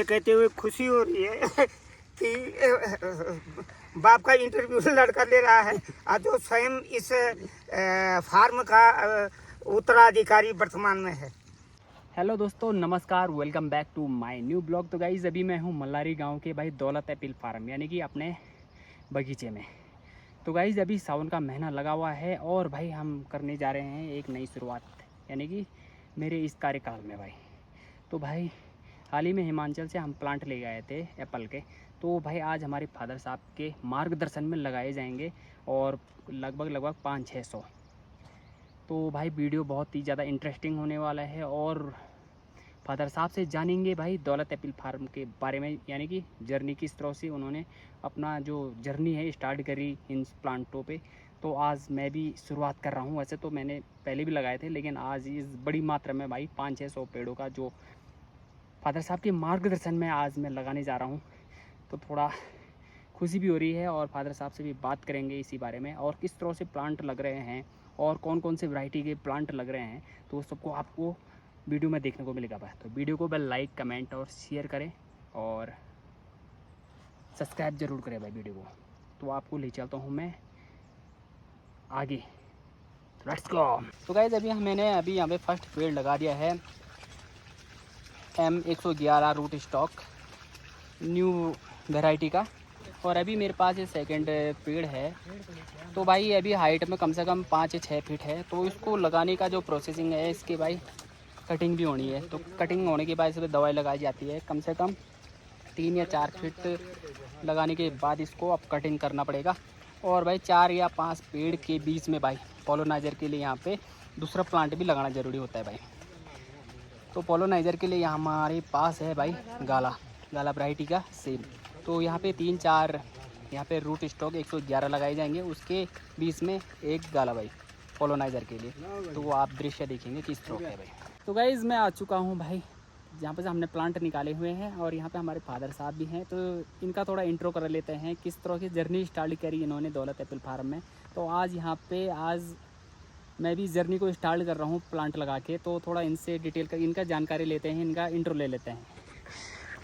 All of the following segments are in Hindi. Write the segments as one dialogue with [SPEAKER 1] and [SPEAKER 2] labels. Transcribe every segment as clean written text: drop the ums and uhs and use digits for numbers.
[SPEAKER 1] कहते हुए खुशी हो रही है कि बाप का इंटरव्यू लड़का ले रहा है और जो स्वयं इस फार्म का उत्तराधिकारी वर्तमान में है।
[SPEAKER 2] हेलो दोस्तों, नमस्कार, welcome back to my new blog. तो गाइज़ अभी मैं हूँ मल्लारी गांव के भाई दौलत एपिल फार्म यानी कि अपने बगीचे में। तो गाइज़ अभी सावन का महीना लगा हुआ है और भाई हम करने जा रहे हैं एक नई शुरुआत यानी कि मेरे इस कार्यकाल में भाई। तो भाई हाल ही में हिमाचल से हम प्लांट ले गए थे एप्पल के। तो भाई आज हमारे फादर साहब के मार्गदर्शन में लगाए जाएंगे और लगभग 500-600। तो भाई वीडियो बहुत ही ज़्यादा इंटरेस्टिंग होने वाला है और फादर साहब से जानेंगे भाई दौलत एपिल फार्म के बारे में, यानी कि जर्नी किस तरह से उन्होंने अपना जो जर्नी है स्टार्ट करी इन प्लांटों पे। तो आज मैं भी शुरुआत कर रहा हूँ। वैसे तो मैंने पहले भी लगाए थे, लेकिन आज इस बड़ी मात्रा में भाई 500-600 पेड़ों का जो फादर साहब के मार्गदर्शन में आज मैं लगाने जा रहा हूँ। तो थोड़ा खुशी भी हो रही है और फादर साहब से भी बात करेंगे इसी बारे में और किस तरह से प्लांट लग रहे हैं और कौन कौन से वैरायटी के प्लांट लग रहे हैं। तो वो सबको आपको वीडियो में देखने को मिलेगा भाई। तो वीडियो को भाई लाइक, कमेंट और शेयर करें और सब्सक्राइब जरूर करें भाई वीडियो को। तो आपको ले चलता हूँ मैं आगे। Let's go. तो गाइस मैंने अभी यहाँ पे फर्स्ट पेड़ लगा दिया है M111 root stock new variety का, और अभी मेरे पास ये सेकंड पेड़ है। तो भाई अभी हाइट में कम से कम 5 या 6 फीट है। तो इसको लगाने का जो प्रोसेसिंग है इसकी भाई कटिंग भी होनी है। तो कटिंग होने के बाद इस पर दवाई लगाई जाती है। कम से कम 3 या 4 फीट लगाने के बाद इसको अब कटिंग करना पड़ेगा। और भाई 4 या 5 पेड़ के बीच में भाई पोलोनाइज़र के लिए यहाँ पे दूसरा प्लांट भी लगाना ज़रूरी होता है भाई। तो पोलोनाइज़र के लिए यहाँ हमारे पास है भाई गाला वैरायटी का सेम। तो यहाँ पे 3-4 यहाँ पे रूट स्टॉक 111 लगाए जाएंगे, उसके बीच में एक गाला भाई पोलोनाइज़र के लिए। तो वो आप दृश्य देखेंगे किस तरह है भाई। तो गाइज़ मैं आ चुका हूँ भाई जहाँ पे से हमने प्लांट निकाले हुए हैं और यहाँ पे हमारे फादर साहब भी हैं। तो इनका थोड़ा इंट्रो कर लेते हैं किस तरह की जर्नी स्टार्ट करी इन्होंने दौलत एपिल फार्म में। तो आज यहाँ पे मैं भी जर्नी को स्टार्ट कर रहा हूँ प्लांट लगा के। तो थोड़ा इनसे डिटेल कर इनका जानकारी लेते हैं, इनका इंट्रो ले लेते हैं।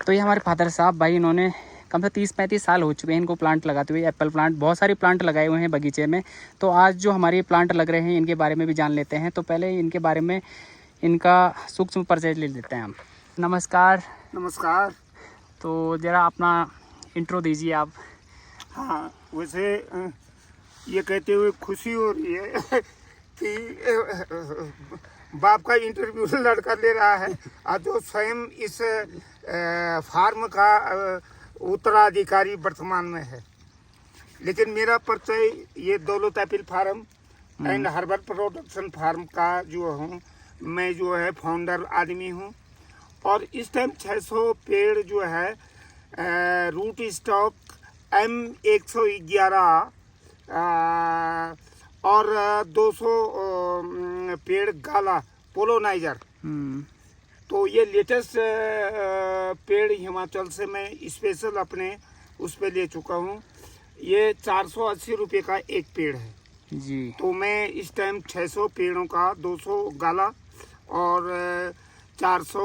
[SPEAKER 2] तो ये हमारे फादर साहब भाई, इन्होंने कम से 30-35 साल हो चुके हैं इनको प्लांट लगाते हुए। एप्पल प्लांट बहुत सारे प्लांट लगाए हुए हैं बगीचे में। तो आज जो हमारे प्लांट लग रहे हैं इनके बारे में भी जान लेते हैं। तो पहले इनके बारे में इनका सूक्ष्म परिचय ले लेते हैं हम। नमस्कार।
[SPEAKER 1] नमस्कार।
[SPEAKER 2] तो ज़रा अपना इंट्रो दीजिए आप।
[SPEAKER 1] हाँ, वैसे ये कहते हुए खुशी हो रही है कि बाप का इंटरव्यू लड़का ले रहा है और जो स्वयं इस फार्म का उत्तराधिकारी वर्तमान में है। लेकिन मेरा परिचय ये Daulat apple farm and herbal production farm का जो हूँ मैं, जो है फाउंडर आदमी हूँ। और इस टाइम 600 पेड़ जो है रूट स्टॉक M111 और 200 पेड़ गाला पोलोनाइजर। तो ये लेटेस्ट पेड़ हिमाचल से मैं स्पेशल अपने उस पे ले चुका हूँ। ये 480 रुपये का एक पेड़ है
[SPEAKER 2] जी।
[SPEAKER 1] तो मैं इस टाइम 600 पेड़ों का 200 गाला और 400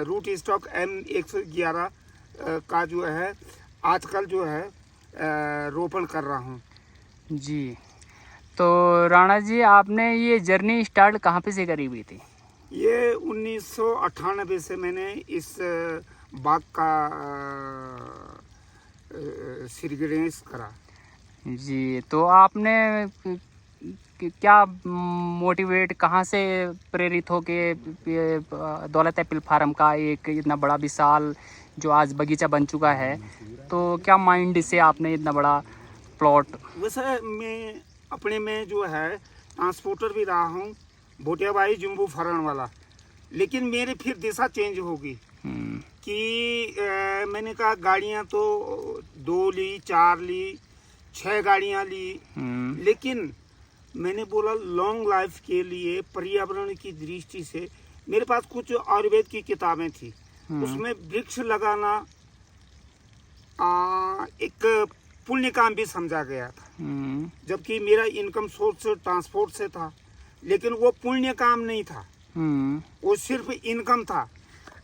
[SPEAKER 1] रूट स्टॉक M111 का जो है आजकल जो है रोपण कर रहा हूँ
[SPEAKER 2] जी। तो राणा जी, आपने ये जर्नी स्टार्ट कहाँ पे से करी हुई थी?
[SPEAKER 1] ये 1998 से मैंने इस बाग का श्रीगणेश करा
[SPEAKER 2] जी। तो आपने क्या मोटिवेट, कहाँ से प्रेरित हो के दौलत एपिल फार्म का एक इतना बड़ा विशाल जो आज बगीचा बन चुका है, तो क्या माइंड से आपने इतना बड़ा प्लॉट?
[SPEAKER 1] वैसे मैं अपने में जो है ट्रांसपोर्टर भी रहा हूँ, भोटियाबाई जुम्बू फरण वाला। लेकिन मेरी फिर दिशा चेंज होगी कि मैंने कहा गाड़ियाँ तो 2 ली, 4 ली, 6 गाड़ियाँ ली। लेकिन मैंने बोला लॉन्ग लाइफ के लिए पर्यावरण की दृष्टि से मेरे पास कुछ आयुर्वेद की किताबें थी, उसमें वृक्ष लगाना एक पुण्य काम भी समझा गया था। जबकि मेरा इनकम सोर्स ट्रांसपोर्ट से था, लेकिन वो पुण्य काम नहीं था, वो सिर्फ इनकम था।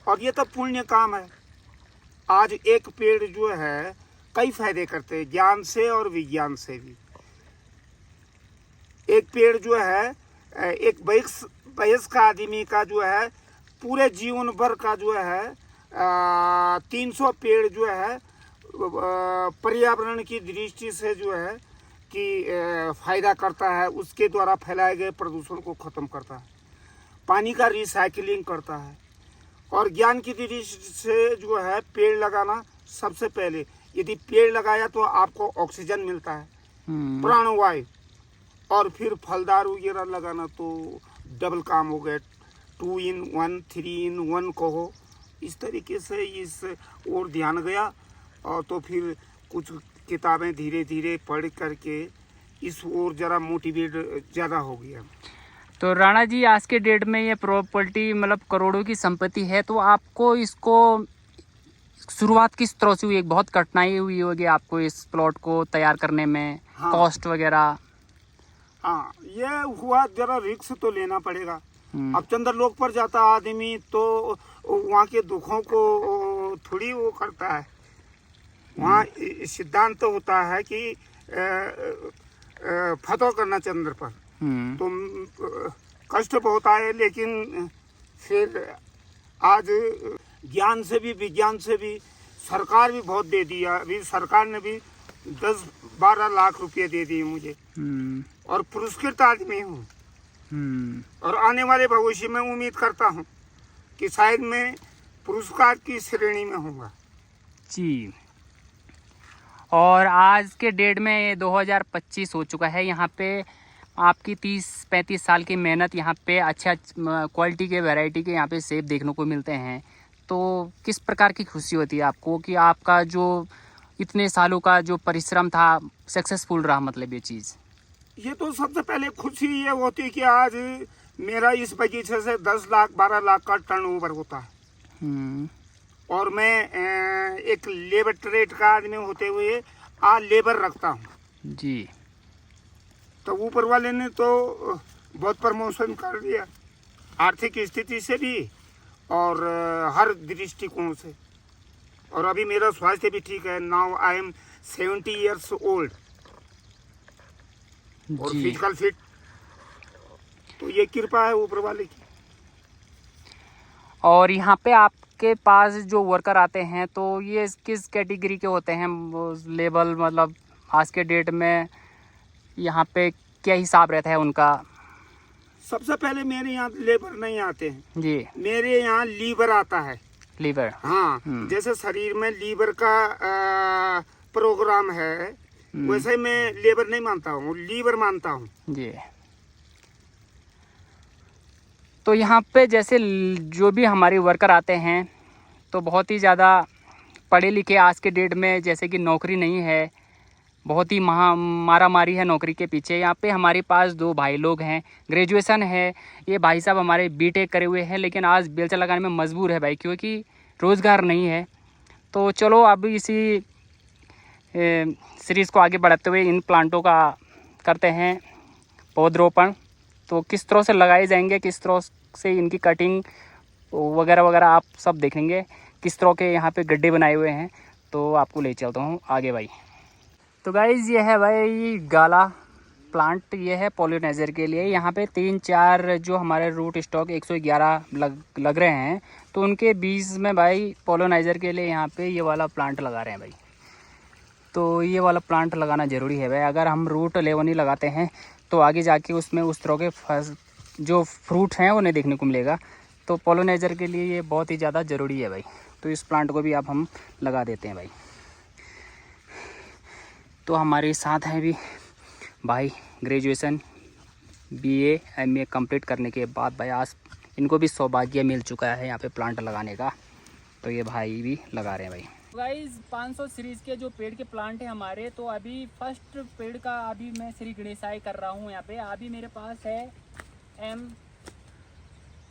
[SPEAKER 1] और ये तो पुण्य काम है। आज एक पेड़ जो है कई फायदे करते हैं, ज्ञान से और विज्ञान से भी। एक पेड़ जो है एक वयस्क आदमी का जो है पूरे जीवन भर का जो है 300 पेड़ जो है पर्यावरण की दृष्टि से जो है कि फायदा करता है, उसके द्वारा फैलाए गए प्रदूषण को खत्म करता है, पानी का रिसाइकलिंग करता है। और ज्ञान की दृष्टि से जो है पेड़ लगाना, सबसे पहले यदि पेड़ लगाया तो आपको ऑक्सीजन मिलता है, प्राणवायु, और फिर फलदार वगैरह लगाना तो डबल काम हो गया, 2 in 1 3 in 1 कहो। इस तरीके से इस ओर ध्यान गया और तो फिर कुछ किताबें धीरे धीरे पढ़ करके इस ओर ज़रा मोटिवेट ज़्यादा हो गया।
[SPEAKER 2] तो राणा जी, आज के डेट में ये प्रॉपर्टी मतलब करोड़ों की संपत्ति है, तो आपको इसको शुरुआत किस तरह से हुई? एक बहुत कठिनाई हुई होगी आपको इस प्लॉट को तैयार करने में,
[SPEAKER 1] हाँ।
[SPEAKER 2] कॉस्ट वगैरह?
[SPEAKER 1] हाँ, ये हुआ, जरा रिस्क तो लेना पड़ेगा। अब चंद्रलोक पर जाता आदमी तो वहाँ के दुखों को थोड़ी वो करता है। वहाँ सिद्धांत तो होता है कि फतह करना चंद्र पर। तो कष्ट बहुत आए, लेकिन फिर आज ज्ञान से भी विज्ञान से भी सरकार भी बहुत दे दिया। अभी सरकार ने भी 10-12 लाख रुपए दे दिए मुझे, और पुरस्कृत आदमी हूँ। और आने वाले भविष्य में उम्मीद करता हूँ कि शायद मैं पुरस्कार की श्रेणी में होऊंगा
[SPEAKER 2] जी। और आज के डेट में 2025 हो चुका है। यहाँ पे आपकी 30-35 साल की मेहनत, यहाँ पे अच्छा क्वालिटी के वैरायटी के यहाँ पे सेब देखने को मिलते हैं। तो किस प्रकार की खुशी होती है आपको कि आपका जो इतने सालों का जो परिश्रम था सक्सेसफुल रहा, मतलब ये चीज़?
[SPEAKER 1] ये तो सबसे पहले खुशी ये होती है कि आज मेरा इस बगीचे से 10 लाख 12 लाख का टर्नओवर होता है। और मैं एक लेबर ट्रेड का आदमी होते हुए लेबर रखता हूँ
[SPEAKER 2] जी।
[SPEAKER 1] तो ऊपर वाले ने तो बहुत प्रमोशन कर दिया, आर्थिक स्थिति से भी और हर दृष्टिकोण से। और अभी मेरा स्वास्थ्य भी ठीक है। Now I am 70 years old और फिजिकल फिट। तो ये कृपा है ऊपर वाले की।
[SPEAKER 2] और यहाँ पे आपके पास जो वर्कर आते हैं तो ये किस कैटेगरी के होते हैं? लेवल मतलब आज के डेट में यहाँ पे क्या हिसाब रहता है उनका?
[SPEAKER 1] सबसे पहले मेरे यहाँ लेबर नहीं आते हैं
[SPEAKER 2] जी,
[SPEAKER 1] मेरे यहाँ लीवर आता है।
[SPEAKER 2] लीवर?
[SPEAKER 1] हाँ, जैसे शरीर में लीवर का प्रोग्राम है, वैसे मैं लेबर नहीं मानता हूँ, लीवर मानता हूँ
[SPEAKER 2] जी। तो यहाँ पे जैसे जो भी हमारे वर्कर आते हैं तो बहुत ही ज़्यादा पढ़े लिखे आज के डेट में, जैसे कि नौकरी नहीं है, बहुत ही मारा मारी है नौकरी के पीछे। यहाँ पे हमारे पास 2 भाई लोग हैं, ग्रेजुएशन है, ये भाई साहब हमारे बीटेक करे हुए हैं, लेकिन आज बेलचा लगाने में मजबूर है भाई, क्योंकि रोज़गार नहीं है। तो चलो अब इसी सीरीज़ को आगे बढ़ाते हुए इन प्लांटों का करते हैं पौधरोपण। तो किस तरह से लगाए जाएंगे, किस तरह से इनकी कटिंग वगैरह वगैरह आप सब देखेंगे, किस तरह के यहाँ पे गड्ढे बनाए हुए हैं। तो आपको ले चलता हूँ आगे भाई। तो गाइज़ ये है भाई गाला प्लांट, ये है पॉलिनाइज़र के लिए। यहाँ पे 3-4 जो हमारे रूट स्टॉक 111 लग रहे हैं, तो उनके बीज में भाई पॉलिनाइज़र के लिए यहाँ पे ये वाला प्लांट लगा रहे हैं भाई। तो ये वाला प्लांट लगाना ज़रूरी है भाई। अगर हम रूट लेवनी लगाते हैं तो आगे जाके उसमें उस तरह के जो फ्रूट हैं उन्हें देखने को मिलेगा। तो पॉलिनाइज़र के लिए ये बहुत ही ज़्यादा ज़रूरी है भाई। तो इस प्लांट को भी अब हम लगा देते हैं भाई। तो हमारे साथ हैं भी भाई, ग्रेजुएशन BA MA कंप्लीट करने के बाद भाई आज इनको भी सौभाग्य मिल चुका है यहाँ पे प्लांट लगाने का। तो ये भाई भी लगा रहे हैं भाई। गाइस 500 सीरीज़ के जो पेड़ के प्लांट हैं हमारे, तो अभी फर्स्ट पेड़ का अभी मैं श्री गणेशाय कर रहा हूँ यहाँ पे। अभी मेरे पास है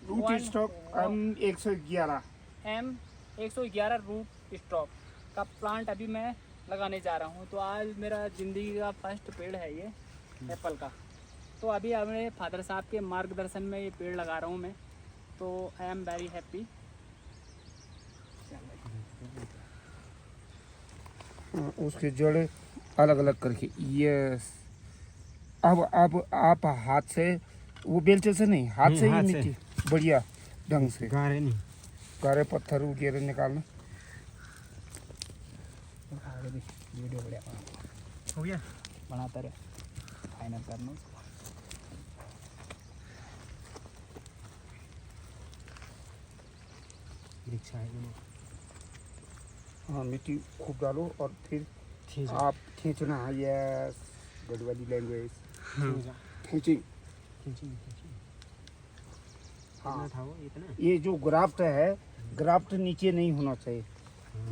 [SPEAKER 1] root stock
[SPEAKER 2] M111 root stock का प्लांट अभी मैं लगाने जा रहा हूँ। तो आज मेरा ज़िंदगी का फर्स्ट पेड़ है ये एप्पल का। तो अभी अपने फादर साहब के मार्गदर्शन में ये पेड़ लगा रहा हूँ मैं। तो आई एम वेरी हैप्पी।
[SPEAKER 1] उसके जड़ अलग अलग करके। यस, अब आप हाथ से, वो बेलचे से नहीं, हाथ से ही मिट्टी बढ़िया ढंग से, गारे पत्थर वगैरह निकालना।
[SPEAKER 2] वीडियो बढ़िया
[SPEAKER 3] हो गया,
[SPEAKER 2] बनाता रहे, फाइनल करना।
[SPEAKER 1] हाँ, मिट्टी खूब डालो और फिर आप खींचना। यस, गढ़वाली लैंग्वेज, खींचिंग। हाँ,
[SPEAKER 3] था वो इतना।
[SPEAKER 1] ये जो ग्राफ्ट है, ग्राफ्ट नीचे नहीं होना चाहिए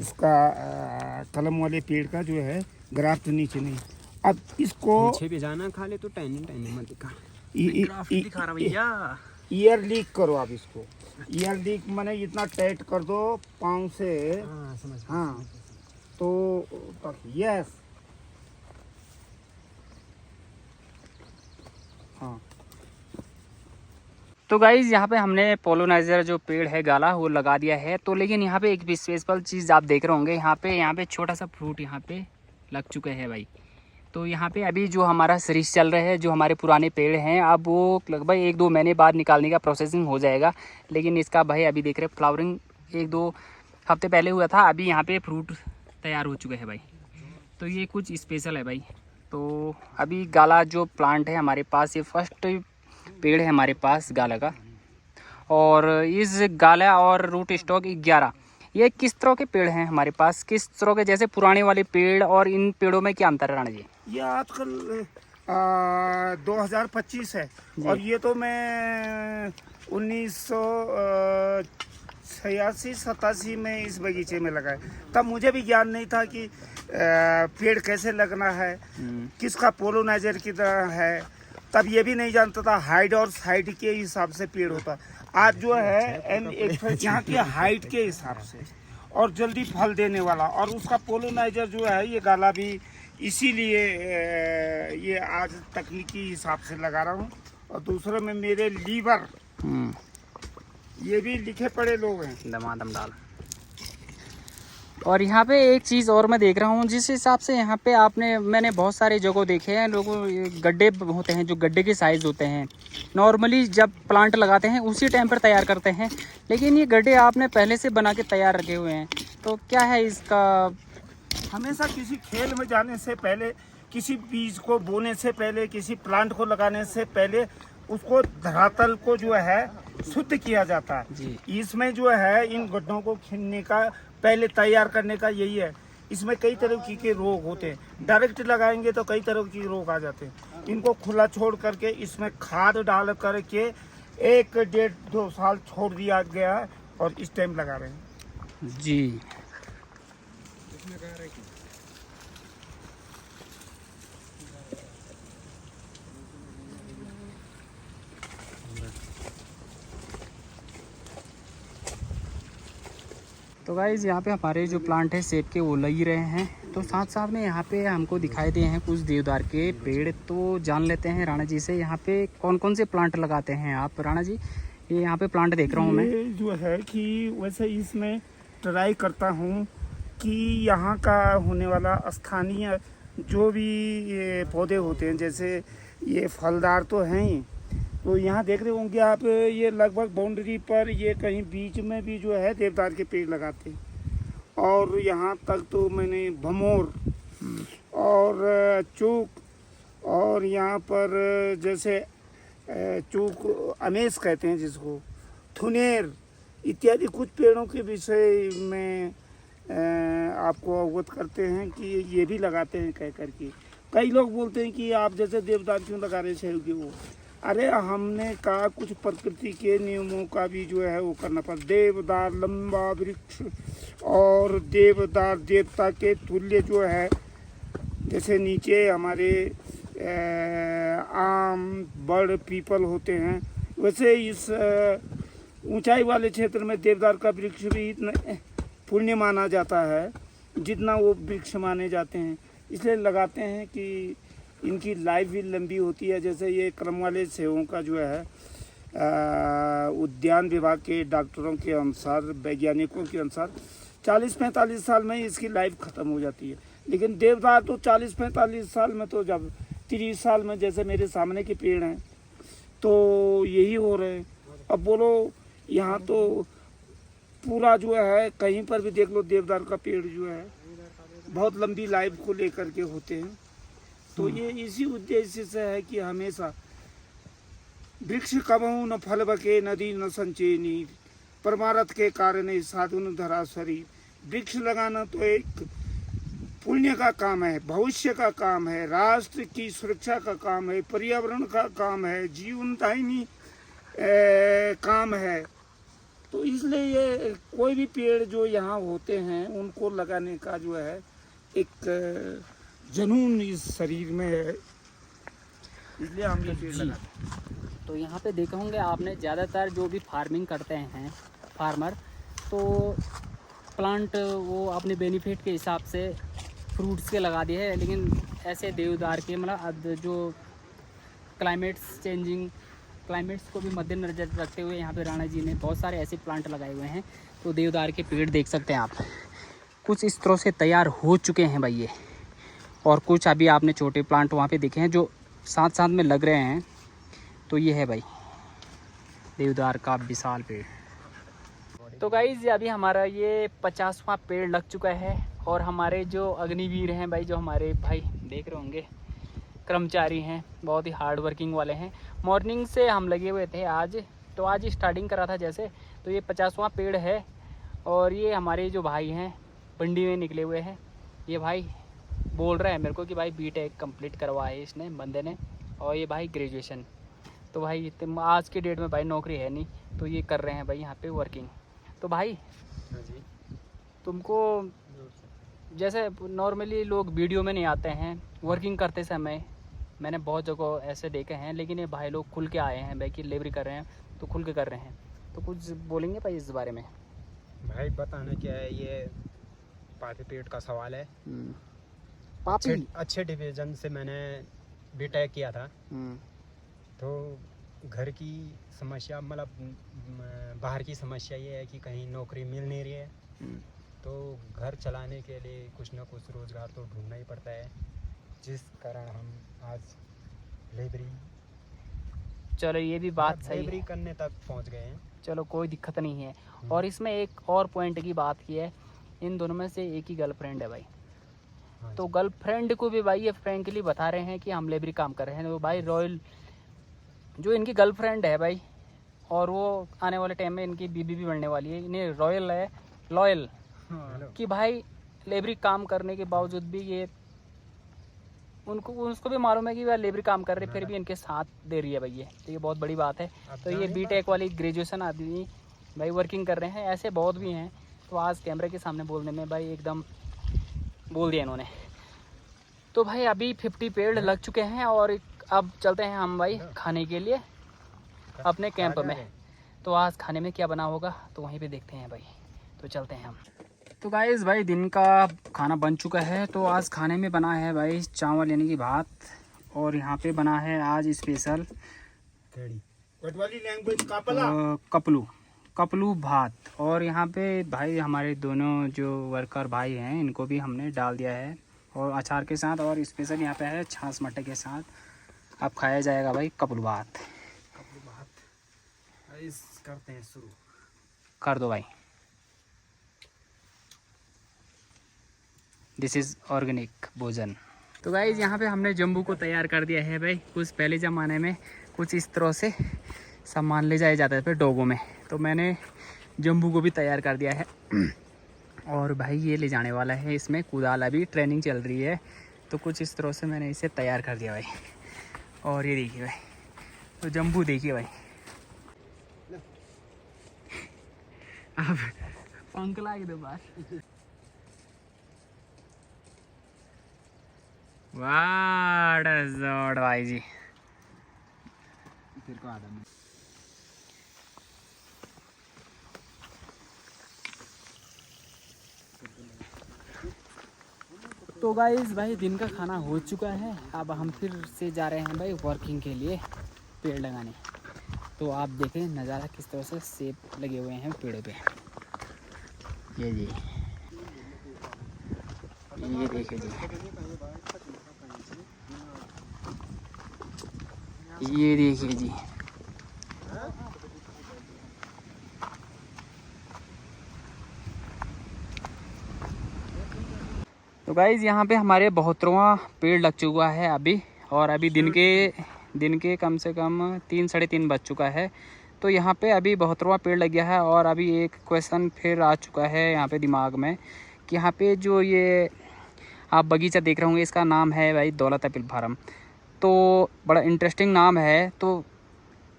[SPEAKER 1] इसका। कलम वाले पेड़ का जो है ग्राफ्ट नीचे नहीं। अब इसको
[SPEAKER 3] पीछे भी जाना, खा ले तो टाइनी मत दिखा।
[SPEAKER 2] दिखा रहा भैया।
[SPEAKER 1] ईयर लीक करो आप इसको। ईयर लीक माने इतना टाइट कर दो पाँव से।
[SPEAKER 3] हाँ समझ।
[SPEAKER 1] हाँ, तो यस, हाँ।
[SPEAKER 2] तो गाइज यहाँ पे हमने पोलोनाइजर जो पेड़ है गाला वो लगा दिया है। तो लेकिन यहाँ पे एक स्पेशल चीज़ आप देख रहे होंगे, यहाँ पे छोटा सा फ्रूट यहाँ पे लग चुका है भाई। तो यहाँ पे अभी जो हमारा सीरीज चल रहा है, जो हमारे पुराने पेड़ हैं, अब वो लगभग 1-2 महीने बाद निकालने का प्रोसेसिंग हो जाएगा। लेकिन इसका भाई अभी देख रहे फ्लावरिंग 1-2 हफ्ते पहले हुआ था, अभी यहाँ पे फ्रूट तैयार हो चुके हैं भाई। तो ये कुछ स्पेशल है भाई। तो अभी गाला जो प्लांट है हमारे पास, ये फर्स्ट पेड़ है हमारे पास गाला का। और इस गाला और रूट स्टॉक 11, ये किस तरह के पेड़ हैं हमारे पास, किस तरह के, जैसे पुराने वाले पेड़ और इन पेड़ों में क्या अंतर है राणा जी?
[SPEAKER 1] ये आजकल 2025 है और ये तो मैं 1986-87 में इस बगीचे में लगाया। तब मुझे भी ज्ञान नहीं था कि पेड़ कैसे लगना है, किसका पोलोनाइजर की तरह है। तब ये भी नहीं जानता था हाइट और साइड के हिसाब से पेड़ होता। आज जो है यहाँ की हाइट के हिसाब से और जल्दी फल देने वाला, और उसका पोलोनाइजर जो है ये गाला भी इसीलिए ये आज तकनीकी हिसाब से लगा रहा हूँ। और दूसरे में मेरे लीवर, ये भी लिखे पड़े लोग हैं,
[SPEAKER 2] दमादम डाल। और यहाँ पे एक चीज़ और मैं देख रहा हूँ, जिस हिसाब से यहाँ पे मैंने बहुत सारे जगह देखे हैं, लोगों गड्ढे होते हैं जो गड्ढे के साइज़ होते हैं। नॉर्मली जब प्लांट लगाते हैं उसी टाइम पर तैयार करते हैं, लेकिन ये गड्ढे आपने पहले से बना के तैयार रखे हुए हैं। तो क्या है इसका?
[SPEAKER 1] हमेशा किसी खेल में जाने से पहले, किसी बीज को बोने से पहले, किसी प्लांट को लगाने से पहले उसको धरातल को जो है शुद्ध किया जाता है
[SPEAKER 2] जी।
[SPEAKER 1] इसमें जो है इन गड्ढों को खींचने का, पहले तैयार करने का यही है। इसमें कई तरह के रोग होते हैं, डायरेक्ट लगाएंगे तो कई तरह के रोग आ जाते हैं। इनको खुला छोड़ करके इसमें खाद डाल करके 1-1.5-2 साल छोड़ दिया गया और इस टाइम लगा रहे हैं
[SPEAKER 2] जी। तो गाइज यहाँ पे हमारे जो प्लांट है सेब के, वो लग ही रहे हैं। तो साथ साथ में यहाँ पे हमको दिखाई दिए हैं कुछ देवदार के पेड़। तो जान लेते हैं राणा जी से, यहाँ पे कौन कौन से प्लांट लगाते हैं आप राणा जी? ये यहाँ पे प्लांट देख रहा हूँ मैं,
[SPEAKER 1] ये जो है कि वैसे इसमें ट्राई करता हूँ कि यहाँ का होने वाला स्थानीय जो भी ये पौधे होते हैं, जैसे ये फलदार तो हैं ही, तो यहाँ देख रहे होंगे आप, ये लगभग बाउंड्री पर ये कहीं बीच में भी जो है देवदार के पेड़ लगाते हैं। और यहाँ तक तो मैंने भमोर और चूक, और यहाँ पर जैसे चूक अमेस कहते हैं जिसको, थुनेर इत्यादि कुछ पेड़ों के विषय में आपको अवगत करते हैं कि ये भी लगाते हैं कह कर के। कई लोग बोलते हैं कि आप जैसे देवदार क्यों लगा रहे थे वो। अरे हमने कहा कुछ प्रकृति के नियमों का भी जो है वो करना पड़ा। देवदार लंबा वृक्ष और देवदार देवता के तुल्य जो है, जैसे नीचे हमारे आम बड़ पीपल होते हैं, वैसे इस ऊंचाई वाले क्षेत्र में देवदार का वृक्ष भी इतना पुण्य माना जाता है जितना वो वृक्ष माने जाते हैं। इसलिए लगाते हैं कि इनकी लाइफ भी लंबी होती है। जैसे ये क्रम वाले सेवों का जो है उद्यान विभाग के डॉक्टरों के अनुसार, वैज्ञानिकों के अनुसार 40-45 साल में इसकी लाइफ ख़त्म हो जाती है। लेकिन देवदार तो 40-45 साल में, तो जब 30 साल में, जैसे मेरे सामने के पेड़ हैं तो यही हो रहे हैं। अब बोलो यहाँ तो पूरा जो है कहीं पर भी देख लो, देवदार का पेड़ जो है बहुत लंबी लाइफ को लेकर के होते हैं। तो ये इसी उद्देश्य से है कि हमेशा वृक्ष कबहू न फल बके, नदी न संचय नीर, परमारथ के कारण साधु न धरा शरीर। वृक्ष लगाना तो एक पुण्य का काम है, भविष्य का काम है, राष्ट्र की सुरक्षा का काम है, पर्यावरण का काम है, जीवनदायिनी काम है। तो इसलिए ये कोई भी पेड़ जो यहाँ होते हैं उनको लगाने का जो है एक जुनून इस शरीर में है, इसलिए हम ये पेड़ लगाते हैं।
[SPEAKER 2] तो यहाँ पे देखा होंगे आपने, ज़्यादातर जो भी फार्मिंग करते हैं फार्मर, तो प्लांट वो अपने बेनिफिट के हिसाब से फ्रूट्स के लगा दिए हैं, लेकिन ऐसे देवदार के मतलब जो क्लाइमेट्स को भी मद्देनजर रखते हुए यहाँ पे राणा जी ने बहुत सारे ऐसे प्लांट लगाए हुए हैं। तो देवदार के पेड़ देख सकते हैं आप, कुछ इस तरह से तैयार हो चुके हैं भाई ये, और कुछ अभी आपने छोटे प्लांट वहाँ पे देखे हैं जो साथ साथ में लग रहे हैं। तो ये है भाई देवदार का विशाल पेड़। तो गाइज़ अभी हमारा ये 50वां पेड़ लग चुका है, और हमारे जो अग्निवीर हैं भाई, जो हमारे भाई देख रहे होंगे कर्मचारी हैं, बहुत ही हार्ड वर्किंग वाले हैं। मॉर्निंग से हम लगे हुए थे आज, तो आज ही स्टार्टिंग करा था जैसे। तो ये 50वां पेड़ है, और ये हमारे जो भाई हैं पिंडी में निकले हुए हैं। ये भाई बोल रहा है मेरे को कि भाई बीटेक कंप्लीट करवा है इसने बंदे ने, और ये भाई ग्रेजुएशन। तो भाई आज के डेट में भाई नौकरी है नहीं, तो ये कर रहे हैं भाई यहाँ पे वर्किंग। तो भाई
[SPEAKER 3] जी,
[SPEAKER 2] तुमको जैसे नॉर्मली लोग वीडियो में नहीं आते हैं वर्किंग करते समय, मैंने बहुत जगह ऐसे देखे हैं, लेकिन ये भाई लोग खुल के आए हैं भाई कि लेबरी कर रहे हैं तो खुल के कर रहे हैं। तो कुछ बोलेंगे भाई इस बारे में?
[SPEAKER 3] भाई बताना क्या है, ये पापी पेट का सवाल है। अच्छे डिवीज़न से मैंने बीटेक किया था। तो घर की समस्या, मतलब बाहर की समस्या ये है कि कहीं नौकरी मिल नहीं रही है, तो घर चलाने के लिए कुछ ना कुछ रोज़गार तो ढूंढना ही पड़ता है, जिस कारण हम आज लेबरी,
[SPEAKER 2] चलो ये भी बात सही
[SPEAKER 3] लेबरी
[SPEAKER 2] है,
[SPEAKER 3] करने तक पहुंच गए हैं।
[SPEAKER 2] चलो कोई दिक्कत नहीं है। और इसमें एक और पॉइंट की बात की है, इन दोनों में से एक ही गर्लफ्रेंड है भाई।
[SPEAKER 3] हाँ
[SPEAKER 2] तो
[SPEAKER 3] जी।
[SPEAKER 2] गर्लफ्रेंड को भी भाई ये फ्रैंकली बता रहे हैं कि हम लेबरी काम कर रहे हैं। तो भाई रॉयल जो इनकी गर्लफ्रेंड है भाई, और वो आने वाले टाइम में इनकी बीबी भी बनने वाली है, इन्हें रॉयल है लॉयल
[SPEAKER 3] हेलो।
[SPEAKER 2] कि भाई लेबरी काम करने के बावजूद भी ये उसको भी मालूम है कि वह लेबरी काम कर रही, फिर भी इनके साथ दे रही है भाई ये। तो ये बहुत बड़ी बात है।
[SPEAKER 3] अब
[SPEAKER 2] तो ये
[SPEAKER 3] जाने
[SPEAKER 2] बीटेक वाली ग्रेजुएशन आदमी भाई वर्किंग कर रहे हैं, ऐसे बहुत भी हैं। तो आज कैमरे के सामने बोलने में भाई एकदम बोल दिया इन्होंने। तो भाई अभी 50 पेड़ लग चुके हैं, और अब चलते हैं हम भाई खाने के लिए अपने कैंप में। तो आज खाने में क्या बना होगा तो वहीं पे देखते हैं भाई। तो चलते हैं हम। तो गाइस भाई दिन का खाना बन चुका है। तो आज खाने में बना है भाई चावल यानी कि भात, और यहाँ पे बना है आज स्पेशल
[SPEAKER 1] गढ़वाली लैंग्वेज कापला,
[SPEAKER 2] कपलू भात। और यहाँ पे भाई हमारे दोनों जो वर्कर भाई हैं इनको भी हमने डाल दिया है, और अचार के साथ, और स्पेशल यहाँ पे है छाछ मटर के साथ। अब खाया जाएगा भाई कपलू भात।
[SPEAKER 3] करते हैं शुरू।
[SPEAKER 2] कर दो भाई। दिस इज़ ऑर्गेनिक भोजन। तो गाइज यहाँ पे हमने जम्बू को तैयार कर दिया है भाई। कुछ पहले ज़माने में कुछ इस तरह से सामान ले जाए जाते थे डोगों में, तो मैंने जम्बू को भी तैयार कर दिया है। और भाई ये ले जाने वाला है, इसमें कुदाल अभी ट्रेनिंग चल रही है। तो कुछ इस तरह से मैंने इसे तैयार कर दिया भाई। और ये देखिए भाई, तो जम्बू देखिए भाई, अब पंख लाग दो बार। वाह भाई जी।
[SPEAKER 3] फिर को आदम
[SPEAKER 2] तो गाइस भाई दिन का खाना हो चुका है। अब हम फिर से जा रहे हैं भाई वर्किंग के लिए पेड़ लगाने। तो आप देखें नज़ारा किस तरह से सेब लगे हुए हैं पेड़ पे। ये जी ये देखिए जी, ये देखिए जी। तो गाइज़ यहाँ पे हमारे 72वां पेड़ लग चुका है अभी, और अभी दिन के कम से कम 3 साढ़े 3 बज चुका है। तो यहाँ पे अभी 72वां पेड़ लग गया है। और अभी एक क्वेश्चन फिर आ चुका है यहाँ पे दिमाग में कि यहाँ पे जो ये आप बगीचा देख रहे होंगे, इसका नाम है भाई दौलत एप्पल फार्म। तो बड़ा इंटरेस्टिंग नाम है। तो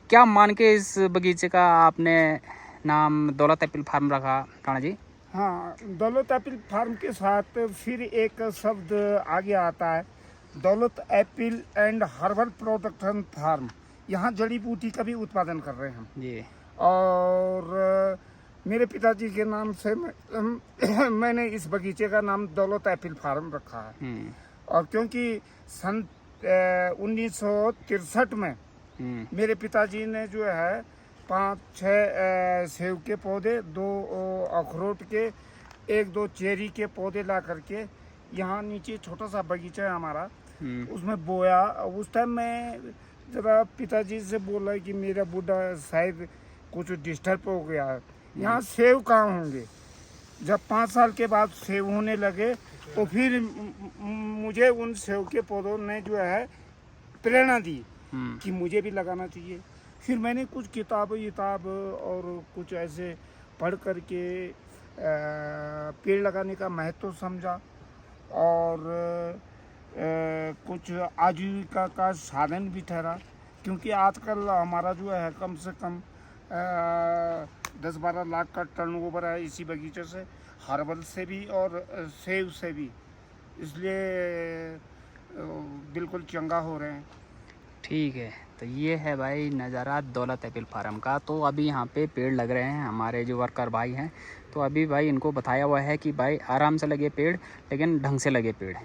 [SPEAKER 2] क्या मान के इस बगीचे का आपने नाम दौलत एप्पल फार्म रखा राणा जी?
[SPEAKER 1] हाँ, दौलत एप्पल फार्म के साथ फिर एक शब्द आगे आता है, Daulat apple and herbal production farm. यहाँ जड़ी बूटी का भी उत्पादन कर रहे हैं हम
[SPEAKER 2] जी।
[SPEAKER 1] और मेरे पिताजी के नाम से मैंने इस बगीचे का नाम दौलत एप्पल फार्म रखा है। और क्योंकि सन 1963 में मेरे पिताजी ने जो है 5-6 सेब के पौधे, 2 अखरोट के, 1-2 चेरी के पौधे ला करके यहाँ नीचे छोटा सा बगीचा है हमारा, उसमें बोया। उस टाइम मैं जरा पिताजी से बोला कि मेरा बूढ़ा शायद कुछ डिस्टर्ब हो गया है, यहाँ सेब कहाँ होंगे। जब 5 साल के बाद सेब होने लगे तो फिर मुझे उन सेब के पौधों ने जो है प्रेरणा दी कि मुझे भी लगाना चाहिए। फिर मैंने कुछ किताब और कुछ ऐसे पढ़ करके पेड़ लगाने का महत्व समझा और कुछ आजीविका का साधन भी ठहरा। क्योंकि आजकल हमारा जो है कम से कम 10-12 लाख का टर्नओवर है इसी बगीचे से, हर्बल से भी और सेब से भी, इसलिए बिल्कुल चंगा हो रहे हैं।
[SPEAKER 2] ठीक है, तो ये है भाई नज़ारा दौलत एप्पल फार्म का। तो अभी यहाँ पे पेड़ लग रहे हैं, हमारे जो वर्कर भाई हैं, तो अभी भाई इनको बताया हुआ है कि भाई आराम से लगे पेड़, लेकिन ढंग से लगे पेड़।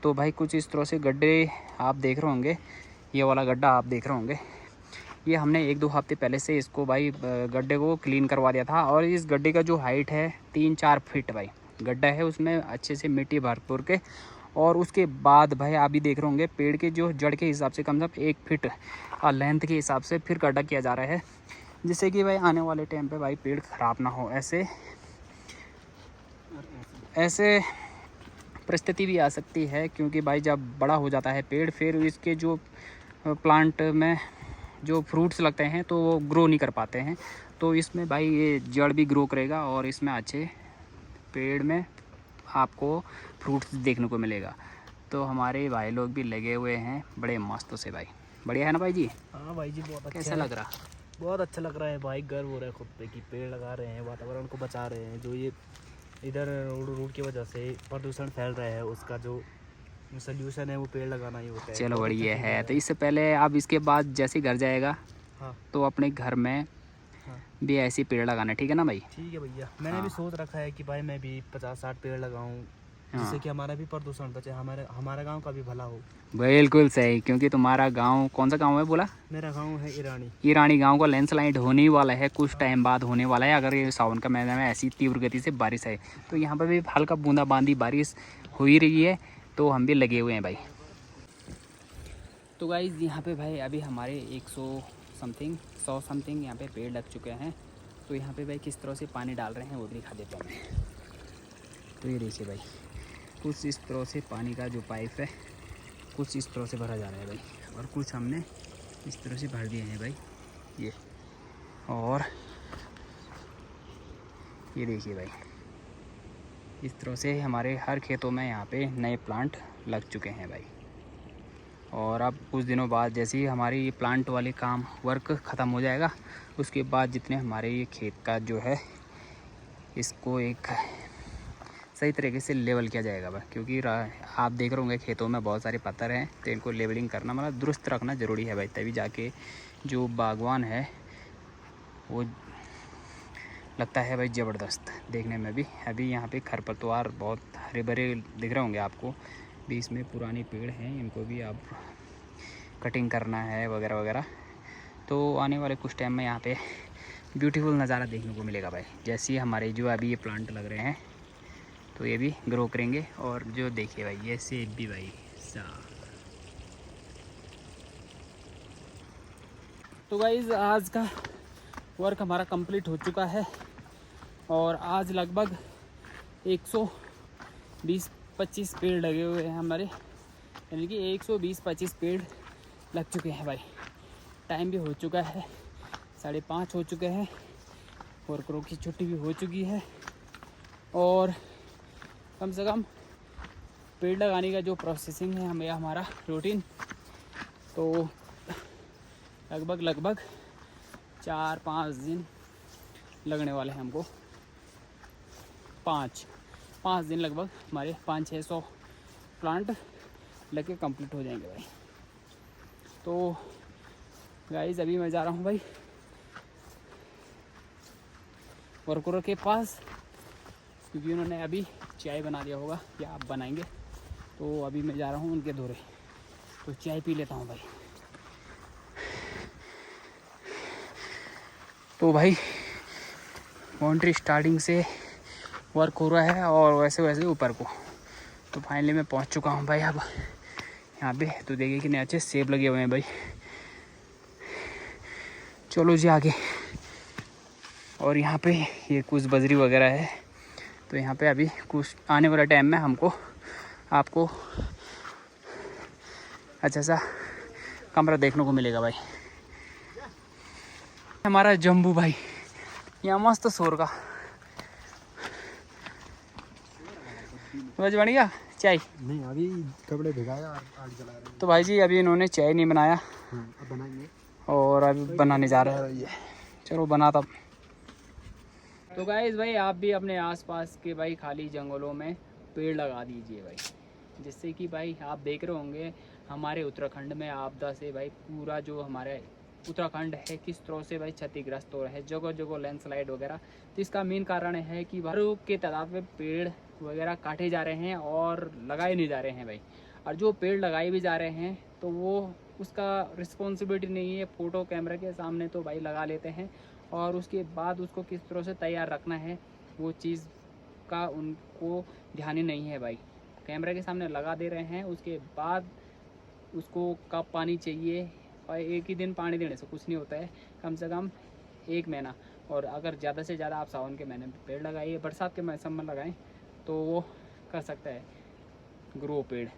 [SPEAKER 2] तो भाई कुछ इस तरह से गड्ढे आप देख रहे होंगे, ये वाला गड्ढा आप देख रहे होंगे, ये हमने 1-2 हफ्ते पहले से इसको भाई गड्ढे को क्लीन करवा दिया था। और इस गड्ढे का जो हाइट है 3-4 फीट भाई गड्ढा है, उसमें अच्छे से मिट्टी भरपूर के। और उसके बाद भाई आप भी देख रहे होंगे पेड़ के जो जड़ के हिसाब से कम से कम 1 फीट लेंथ के हिसाब से फिर गड्ढा किया जा रहा है, जिससे कि भाई आने वाले टाइम पे भाई पेड़ ख़राब ना हो। ऐसे परिस्थिति भी आ सकती है, क्योंकि भाई जब बड़ा हो जाता है पेड़, फिर इसके जो प्लांट में जो फ्रूट्स लगते हैं तो वो ग्रो नहीं कर पाते हैं। तो इसमें भाई ये जड़ भी ग्रो करेगा और इसमें अच्छे पेड़ में आपको फ्रूट्स देखने को मिलेगा। तो हमारे भाई लोग भी लगे हुए हैं बड़े मस्त से भाई। बढ़िया है ना भाई जी?
[SPEAKER 4] हाँ भाई जी, बहुत अच्छा
[SPEAKER 2] कैसा लग रहा?
[SPEAKER 4] बहुत अच्छा लग रहा है भाई। गर्व हो रहा है खुद पे कि पेड़ लगा रहे हैं, वातावरण को बचा रहे हैं। जो ये इधर रोड की वजह से प्रदूषण फैल रहा है, उसका जो सोल्यूशन है वो पेड़ लगाना ही होता है।
[SPEAKER 2] चलो बढ़िया है। तो इससे पहले अब इसके बाद जैसे घर जाएगा
[SPEAKER 4] हाँ
[SPEAKER 2] तो अपने घर में भी ऐसे पेड़ लगाना, ठीक है ना भाई?
[SPEAKER 4] ठीक है भैया। मैंने भी सोच रखा है कि भाई मैं भी 50-60 पेड़ लगाऊं, जिससे कि हमारा भी प्रदूषण बचे, हमारा गांव का भी भला हो।
[SPEAKER 2] बिल्कुल सही, क्योंकि तुम्हारा गांव कौन सा गांव है बोला?
[SPEAKER 4] मेरा गांव है ईरानी।
[SPEAKER 2] ईरानी गांव का लैंडस्लाइड होने ही वाला है, कुछ टाइम बाद होने वाला है। अगर ये सावन का महीना में ऐसी तीव्र गति से बारिश है तो यहाँ पर भी हल्का बूंदाबांदी बारिश हो ही रही है, तो हम भी लगे हुए हैं भाई। तो गाइज़ यहाँ पे भाई अभी हमारे 100 समथिंग यहाँ पे पेड़ लग चुके हैं। तो यहाँ पे भाई किस तरह से पानी डाल रहे हैं वो भी दिखा देता हूँ मैं। तो ये देखिए भाई, कुछ इस तरह से पानी का जो पाइप है कुछ इस तरह से भरा जा रहा है भाई, और कुछ हमने इस तरह से भर दिए हैं भाई ये। और ये देखिए भाई, इस तरह से हमारे हर खेतों में यहाँ पे नए प्लांट लग चुके हैं भाई। और अब कुछ दिनों बाद जैसे ही हमारी ये प्लांट वाले काम वर्क ख़त्म हो जाएगा, उसके बाद जितने हमारे ये खेत का जो है इसको एक सही तरीके से लेवल किया जाएगा भाई। क्योंकि आप देख रहे होंगे खेतों में बहुत सारे पत्थर हैं, तो इनको लेवलिंग करना मतलब दुरुस्त रखना ज़रूरी है भाई, तभी जाके जो बागवान है वो लगता है भाई ज़बरदस्त देखने में भी। अभी यहाँ पे खरपतवार बहुत हरे भरे दिख रहे होंगे आपको, बीच में पुराने पेड़ हैं, इनको भी आप कटिंग करना है वगैरह वगैरह। तो आने वाले कुछ टाइम में यहाँ पे ब्यूटीफुल नज़ारा देखने को मिलेगा भाई। जैसे ही हमारे जो अभी ये प्लांट लग रहे हैं तो ये भी ग्रो करेंगे। और जो देखिए भाई ये सेब भी भाई तो गाइस आज का वर्क हमारा कंप्लीट हो चुका है और आज लगभग 120-25 पेड़ लगे हुए हैं हमारे, यानी कि 120-25 पेड़ लग चुके हैं भाई। टाइम भी हो चुका है 5:30 हो चुके हैं, वर्करों की छुट्टी भी हो चुकी है और कम से कम पेड़ लगाने का जो प्रोसेसिंग है हमें हमारा रूटीन, तो लगभग 4-5 दिन लगने वाले हैं हमको। 5 दिन लगभग हमारे 500-600 प्लांट लगे कंप्लीट हो जाएंगे भाई। तो गाइस अभी मैं जा रहा हूँ भाई वर्करों के पास, क्योंकि उन्होंने अभी चाय बना दिया होगा या आप बनाएंगे, तो अभी मैं जा रहा हूँ उनके दौरे, तो चाय पी लेता हूँ भाई। तो भाई बाउंड्री स्टार्टिंग से वर्क हो रहा है और वैसे वैसे ऊपर को, तो फाइनली मैं पहुंच चुका हूं भाई। अब यहाँ पे तो देखिए कितने अच्छे सेब लगे हुए हैं भाई। चलो जी आगे। और यहाँ पे ये कुछ बजरी वगैरह है, तो यहाँ पे अभी कुछ आने वाला टाइम में हमको आपको अच्छा सा कमरा देखने को मिलेगा भाई। हमारा जम्बू भाई यहाँ मस्त शोर का समझ बन गया चाय
[SPEAKER 3] नहीं, अभी कपड़े भिगाया और आग जला रहे हैं।
[SPEAKER 2] तो भाई जी अभी इन्होंने चाय नहीं बनाया
[SPEAKER 3] अब बनाएंगे
[SPEAKER 2] और अभी बनाने जा रहे हैं ये। चलो बना तब। तो गाइस भाई आप भी अपने आसपास के भाई खाली जंगलों में पेड़ लगा दीजिए भाई, जिससे कि भाई आप देख रहे होंगे हमारे उत्तराखंड में आपदा से भाई पूरा जो हमारे उत्तराखंड है किस तरह से भाई क्षतिग्रस्त हो रहा है, जगह जगह लैंडस्लाइड वगैरह। तो इसका मेन कारण है कि भालू के तादाद में पेड़ वगैरह काटे जा रहे हैं और लगाए नहीं जा रहे हैं भाई। और जो पेड़ लगाए भी जा रहे हैं तो वो उसका रिस्पॉन्सिबिलिटी नहीं है, फ़ोटो कैमरा के सामने तो भाई लगा लेते हैं और उसके बाद उसको किस तरह से तैयार रखना है वो चीज़ का उनको ध्यान ही नहीं है भाई। कैमरा के सामने लगा दे रहे हैं, उसके बाद उसको कब पानी चाहिए, और एक ही दिन पानी देने से कुछ नहीं होता है, कम से कम 1 महीना। और अगर ज़्यादा से ज़्यादा आप सावन के महीने में पेड़ लगाइए, बरसात के मौसम में लगाएं तो वो कर सकता है ग्रो पेड़,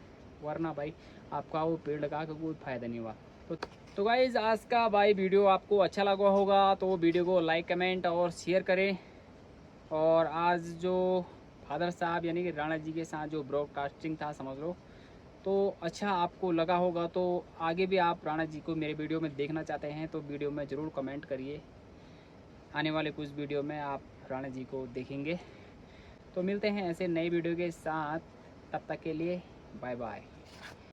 [SPEAKER 2] वरना भाई आपका वो पेड़ लगा के कोई फ़ायदा नहीं हुआ। तो गाइज़ आज का भाई वीडियो आपको अच्छा लगा होगा तो वीडियो को लाइक कमेंट और शेयर करें। और आज जो फादर साहब यानी कि राणा जी के साथ जो ब्रॉडकास्टिंग था समझ लो, तो अच्छा आपको लगा होगा। तो आगे भी आप राणा जी को मेरे वीडियो में देखना चाहते हैं तो वीडियो में ज़रूर कमेंट करिए, आने वाले कुछ वीडियो में आप राणा जी को देखेंगे। तो मिलते हैं ऐसे नई वीडियो के साथ, तब तक के लिए बाय बाय।